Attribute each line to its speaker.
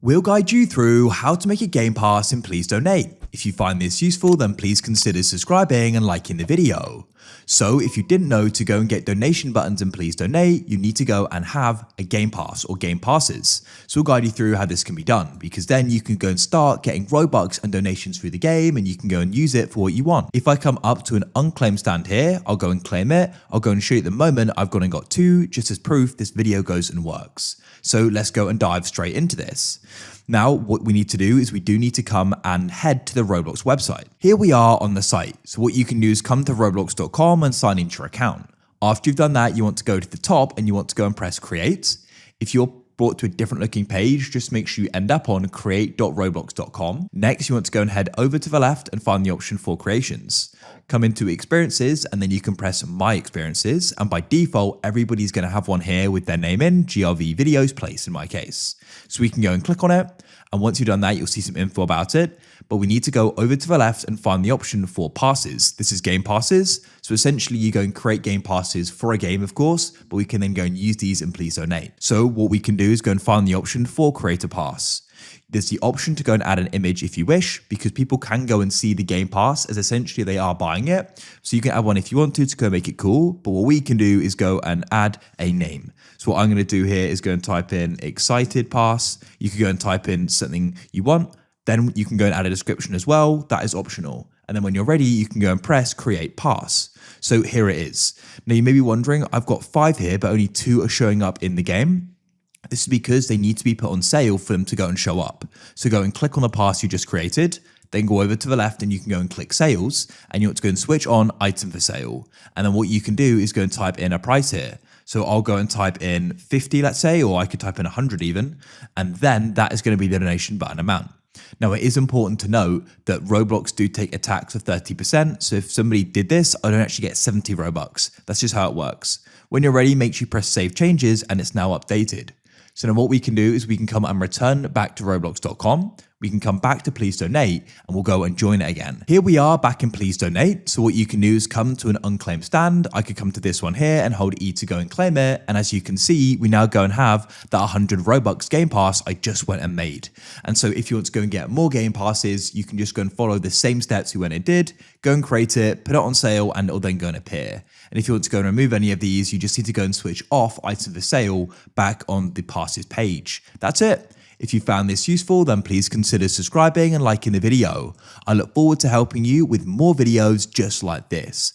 Speaker 1: We'll guide you through how to make a Game Pass and please donate. If you find this useful, then please consider subscribing and liking the video. So if you didn't know to go and get donation buttons and please donate, you need to go and have a Game Pass or Game Passes. So we'll guide you through how this can be done, because then you can go and start getting Robux and donations through the game and you can go and use it for what you want. If I come up to an unclaimed stand here, I'll go and claim it. I'll go and show you at the moment I've gone and got 2 just as proof this video goes and works. So let's go and dive straight into this. Now, what we need to do is we do need to come and head to the Roblox website. Here we are on the site. So what you can do is come to roblox.com and sign into your account. After you've done that, you want to go to the top and you want to go and press create. If you're brought to a different looking page, just make sure you end up on create.roblox.com. Next, you want to go and head over to the left and find the option for creations. Come into experiences and then you can press my experiences, and by default everybody's going to have one here with their name in GRV videos place in my case. So we can go and click on it, and once you've done that you'll see some info about it, but we need to go over to the left and find the option for passes. This is game passes. So essentially you go and create game passes for a game, of course, but we can then go and use these and please donate. So what we can do is go and find the option for create a pass. There's the option to go and add an image if you wish, because people can go and see the Game Pass as essentially they are buying it. So you can add one if you want to go make it cool, but what we can do is go and add a name. So what I'm going to do here is go and type in excited pass. You can go and type in something you want. Then you can go and add a description as well. That is optional. And then when you're ready, you can go and press create pass. So here it is. Now you may be wondering, I've got 5 here, but only 2 are showing up in the game. This is because they need to be put on sale for them to go and show up. So go and click on the pass you just created, then go over to the left and you can go and click sales, and you want to go and switch on item for sale. And then what you can do is go and type in a price here. So I'll go and type in 50, let's say, or I could type in 100 even, and then that is going to be the donation button amount. Now, it is important to note that Roblox do take a tax of 30%. So if somebody did this, I don't actually get 70 Robux. That's just how it works. When you're ready, make sure you press save changes and it's now updated. So now what we can do is we can come and return back to roblox.com. We can come back to please donate and we'll go and join it again. Here we are back in please donate. So what you can do is come to an unclaimed stand. I could come to this one here and hold E to go and claim it. And as you can see, we now go and have that 100 Robux Game Pass I just went and made. And so if you want to go and get more Game Passes, you can just go and follow the same steps we went and did, go and create it, put it on sale, and it'll then go and appear. And if you want to go and remove any of these, you just need to go and switch off item for sale back on the passes page. That's it. If you found this useful, then please consider subscribing and liking the video. I look forward to helping you with more videos just like this.